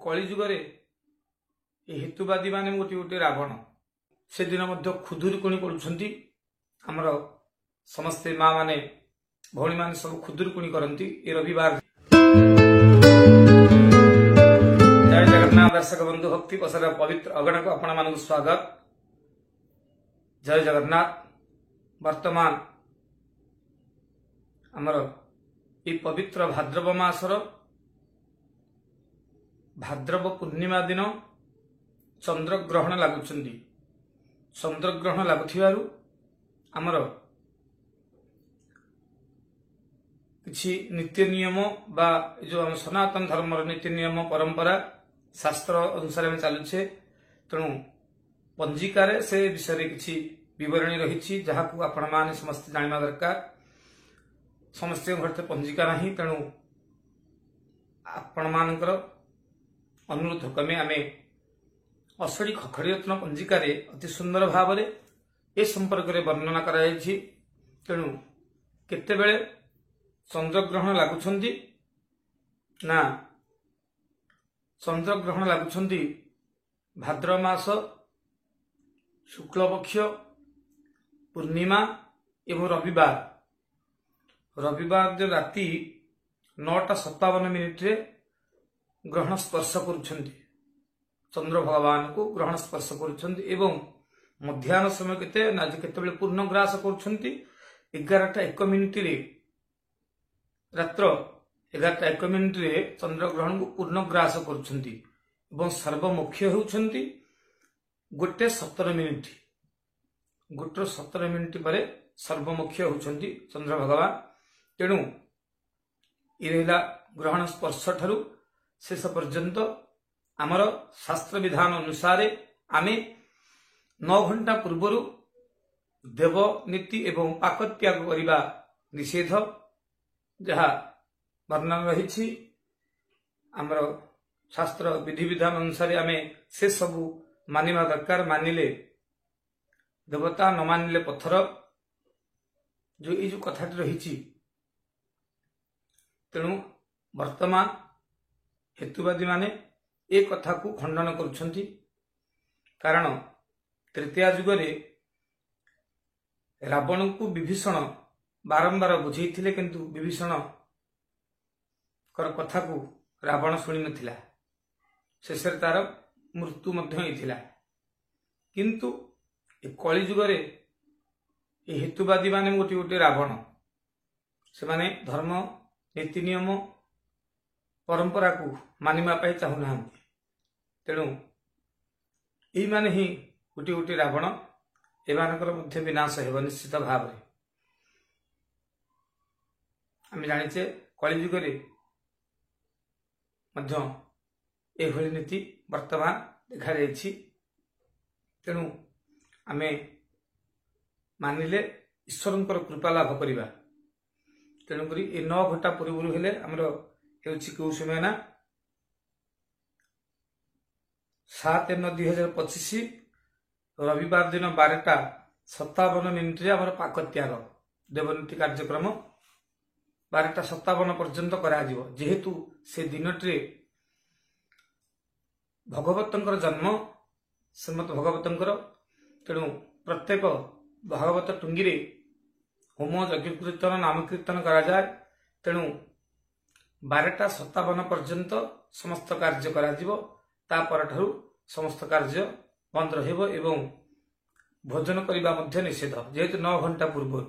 कली जुगरे हेतुवादी माने गोटे गोटे रावण से दिन खुदुरुकुणी पड़ुछंती आमर समस्ते माँ माने भौणी माने सब खुदुरुकुणी करती ए रविवार। जय जगन्नाथ दर्शक बंधु भक्ति पसर पवित्र अगण को आपण मान स्वागत। जय जगन्नाथ। वर्तमान आमर ये पवित्र भाद्रव मासर भाद्रव पूर्णिमा दिन चंद्रग्रहण लगुचंदी। चंद्रग्रहण लगुथिबारु आमर किछि नीति नियम बा जो हम सनातन धर्म नीति नियम परंपरा शास्त्र अनुसार में चलुछे तेणु पंजिकार से विषय किछि विवरणी रही जहाँ को आपण माने समस्त जानिबा दरकार। समस्त घर पंजिका नहीं तेणु आपण मानकर अनुरोध क्रमे आमे अषाढ़ी खखड़ी रत्न पंजिकार अति सुंदर भाव में ए संपर्क में वर्णना कराई। तेणु केतेबेले चंद्रग्रहण लगुछंती ना चंद्रग्रहण लगुछंती भाद्रव मास शुक्लपक्ष पूर्णिमा एवं रविवार। रविवार दिन राति 9:57 ग्रहण स्पर्श करुछंती चंद्र भगवान को ग्रहण स्पर्श करुछंती एवं मध्याह्न समय केते ना केतेबेले पूर्ण ग्रास करुछंती 11:01 रात्र 11:01 चंद्र ग्रहण को पूर्ण ग्रास करुछंती एवं सर्वमुख्य होउछंती 1:17 1:17 पर सर्वमुख्य होउछंती चंद्र भगवान। तेणु ये ग्रहण स्पर्श ठारू शेष पर्यंत आमर शास्त्र विधान अनुसार आमे 9 घंटा पूर्वर देव नीति एवं पाकत्याग करने निषेध जहाँ वर्णन रही आमर शास्त्र विधि विधान अनुसार आमे से सबू मानिबा दरकार। मानिले देवता न मानिले पत्थर जो ये जो कथाटी रही। तेणु वर्तमान हेतुवादी माने ए कथा को खंडन करुछंती कारण तृतीया जुगरे रावण को विभीषण बारंबार बुझेइथिले किंतु विभीषण कर कथा को रावण शुणी नथिला। शेष तार मृत्यु मध्य होइथिला। किंतु ए कली जुगरे ए हेतुवादी माने गोटे गोटे रावण से माने धर्म नीति नियम परंपरा को मानिबा पाई चाहूना। तेणु यही माने ही गोटे गोटे रावण एमानकर मध्य विनाश हेब निश्चित भाव में। आम जानिचे कली जुगरे मध्य एभली नीति वर्तमान देखा जाइछि। तेणु आमे मानिले ईश्वरंकर कृपा लाभ करिबा। तेणुक 9 घंटा पूर्व हेले आमर क्यों समय ना 7/9/2025 रविवार दिन 12:57 आमर पाकत्याग देवनीति कार्यक्रम 12:57 पर्यंत करा जिवो। जेहेतु से दिनटे भगवतंकर जन्म श्रीमद भगवतंकर तेणु प्रत्येक भागवत टुंगी होम यज्ञ कीर्तन नाम कीर्तन करा जाए। तेणु 12:57 पर्यंत समस्त कार्य करा जिवो। तापर ठारू समस्त कार्य बंद रहिबो एवं भोजन करिबा मध्य निषेध जेहेतु 9 घंटा पूर्व।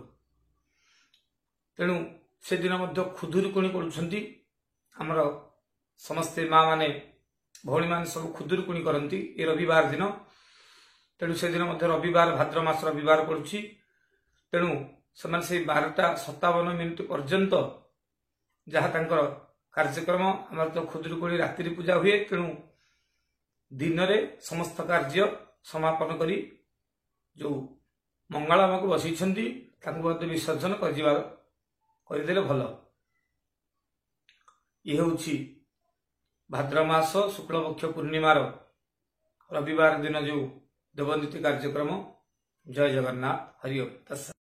तेणु से दिन खुदुरुकुणी पड़ुछंती आमर समस्ते माँ माने भौणी माने सब खुदुरुकुणी करती ए रविवार दिन। तेणु से दिन रविवार भाद्र मास रविवार पड़ुछि। तेणु से 12:57 पर्यंत जहाँ तांकर कार्यक्रम आमर तो खुदुरुकुणी रात्रि पूजा हुए। तेणु दिन रे समस्त कार्य समापन करी जो मंगलामा को बसैछंती तांको विसर्जन करदेले भल। ये होछि भाद्र मास शुक्लपक्ष पूर्णिमार रविवार दिन जो देवनीति कार्यक्रम। जय जगन्नाथ। हरि ओम।